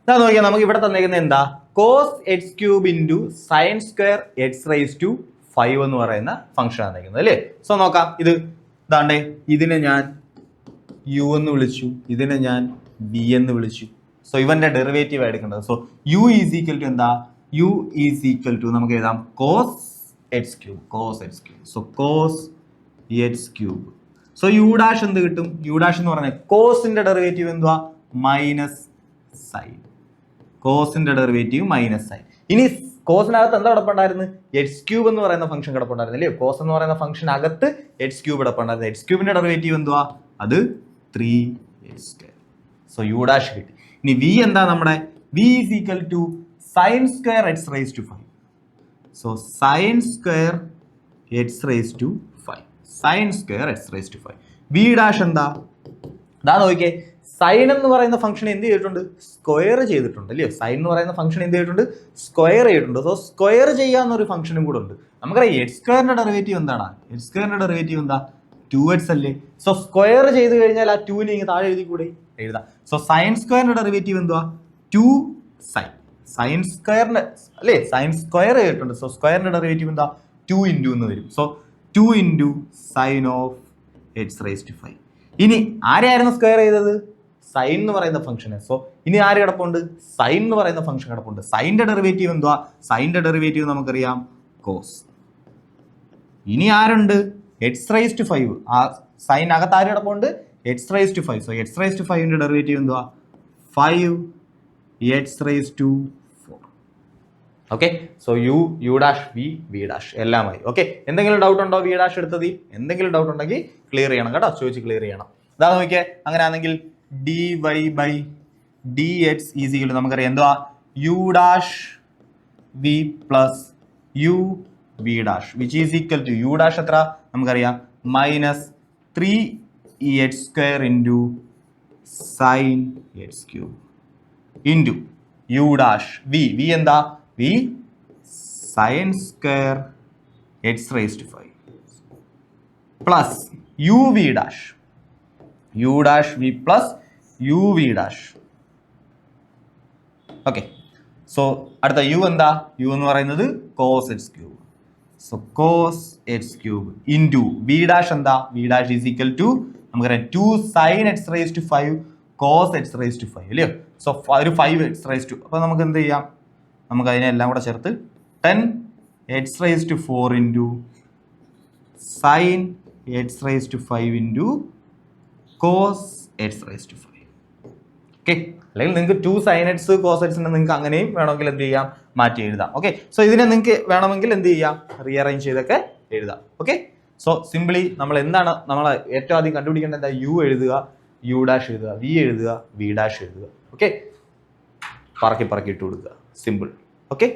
ഇതാ നോക്കിയാൽ നമുക്ക് ഇവിടെ തന്നേക്കുന്നത് എന്താ, cos x³ into sine square x⁵5 എന്ന് പറയുന്ന ഫംഗ്ഷൻ ആണ് തന്നിരിക്കുന്നത് അല്ലേ. സോ നോക്കാം, ഇത് ഇതാണ്ടേ, ഇതിനെ ഞാൻ u എന്ന് വിളിച്ചു, ഇതിനെ ഞാൻ v എന്ന് വിളിച്ചു. സോ ഇവന്റെ ഡെറിവേറ്റീവ് എടുക്കേണ്ടത്. So u is equal to എന്താ, u ഈസ് ഈക്വൽ ടു നമുക്ക് എഴുതാം cos x³. So cos x³. So u dash എന്ത് കിട്ടും, u ഡാഷ് എന്ന് പറഞ്ഞാൽ കോസിന്റെ ഡെറിവേറ്റീവ് എന്തുവാ, മൈനസ് സൈൻ. കോസിന്റെ ഡെറിവേറ്റീവ് മൈനസ് സൈൻ. ഇനി കോസിനകത്ത് എന്താ കിടപ്പുണ്ടായിരുന്നു, x³ എന്ന് പറയുന്ന ഫംഗ്ഷൻ കിടപ്പുണ്ടായിരുന്നു അല്ലേ. കോസ് എന്ന് പറയുന്ന ഫംഗ്ഷൻ അകത്ത് x³ കിടപ്പുണ്ടായിരുന്നു. x³ ഡെറിവേറ്റീവ് എന്തുവാ, അത് 3x². സോ യു ഡാഷ് കിട്ടി. ഇനി v എന്താ നമ്മുടെ, v is equal to sine square x⁵5. So sine square x⁵5, sine square x⁵5. v dash എന്താ, ഇതാ നോക്കിയേ, സൈൻ എന്ന് പറയുന്ന ഫംഗ്ഷൻ എന്ത് ചെയ്തിട്ടുണ്ട്, സ്ക്വയർ ചെയ്തിട്ടുണ്ട് അല്ലയോ. സൈൻ എന്ന് പറയുന്ന ഫംഗ്ഷൻ എന്ത് ചെയ്തിട്ടുണ്ട്, സ്ക്വയർ ചെയ്തിട്ടുണ്ട്. സോ സ്ക്വയർ ചെയ്യാന്നൊരു ഫംഗ്ഷനും കൂടെ ഉണ്ട്. നമുക്കറിയാം x² ഡെറിവേറ്റീവ് എന്താണ്, x² ഡെറിവേറ്റീവ് എന്താ, 2x അല്ലേ. സോ സ്ക്വയർ ചെയ്ത് കഴിഞ്ഞാൽ ആ 2നെ ഇങ്ങനെ താഴെ എഴുതി കൂടെ എഴുതാം. സോ സൈൻ സ്ക്വയറിന്റെ ഡെറിവേറ്റീവ് എന്തുവാ, 2 സൈൻ. സൈൻ സ്ക്വയറിന്റെ അല്ലേ, സൈൻ സ്ക്വയർ ചെയ്തിട്ടുണ്ട്. സോ സ്ക്വയറിന്റെ ഡെറിവേറ്റീവ് എന്താ, 2 ഇൻറ്റു എന്ന് വരും. So 2 into sine of x⁵5. ഇനി ആരെയായിരുന്നു സ്ക്വയർ ചെയ്തത്, സൈൻ എന്ന് പറയുന്ന ഫംഗ്ഷന്. സോ ഇനി ആര് കിടപ്പുണ്ട്, സൈൻ എന്ന് പറയുന്ന ഫംഗ്ഷൻ കിടപ്പുണ്ട്. സൈൻ്റെ ഡെറിവേറ്റീവ് എന്തുവാ, സൈൻ്റെ ഡെറിവേറ്റീവ് നമുക്കറിയാം കോസ്. ഇനി ആരുണ്ട്, x⁵5. ആ സൈൻ അകത്ത് ആര് കിടപ്പുണ്ട്, x⁵5. സോ x⁵5ന്റെ ഡെറിവേറ്റീവ് എന്തുവാ, 5x⁴. Okay. So U dash V dash എല്ലാമായി. ഓക്കെ. എന്തെങ്കിലും ഡൗട്ട് ഉണ്ടോ വി ഡാഷ് എടുത്തതിൽ, എന്തെങ്കിലും ഡൗട്ട് ഉണ്ടെങ്കിൽ ക്ലിയർ ചെയ്യണം കേട്ടോ, ചോദിച്ച് ക്ലിയർ ചെയ്യണം. ഇതാ നോക്കിയേ, അങ്ങനെയാണെങ്കിൽ dy by dx is equal to നമുക്കറിയാം എന്തുവാ, u dash v plus u v dash which is equal to u dash എത്ര നമുക്കറിയാം, minus 3x² into sine x³ into u dash v എന്താ, v sine square x⁵5 plus u v dash u dash v plus u v dash. Okay. So അടുത്ത u എന്താ, u എന്ന് പറയുന്നത് cos x³. So cos x³ into v dash എന്താ, v dash is equal to നമുക്കറിയാം 2 sign x⁵5 cos x⁵5 അല്ലയോ. So ഒരു 5x⁵. അപ്പോൾ നമുക്ക് എന്ത് ചെയ്യാം, നമുക്ക് അതിനെല്ലാം കൂടെ ചേർത്ത് 10x⁴ into sine x⁵5 into cos x⁵5. Okay. അല്ലെങ്കിൽ നിങ്ങൾക്ക് 2 sin x cos x നിങ്ങൾക്ക് അങ്ങനെയും വേണമെങ്കിൽ എന്ത് ചെയ്യാം, മാറ്റി എഴുതാം. ഓക്കെ. സോ ഇതിനെ നിങ്ങൾക്ക് വേണമെങ്കിൽ എന്ത് ചെയ്യാം, റീഅറേഞ്ച് ചെയ്തൊക്കെ എഴുതാം. ഓക്കെ. സോ സിംപ്ലി നമ്മൾ എന്താണ് നമ്മൾ ഏറ്റവും ആദ്യം കണ്ടുപിടിക്കേണ്ടത്, എന്താ, u എഴുതുക, u ഡാഷ് എഴുതുക, v എഴുതുക, v ഡാഷ് എഴുതുക. ഓക്കെ. പറക്കി ഇട്ട് കൊടുക്കുക. സിമ്പിൾ. ഓക്കെ.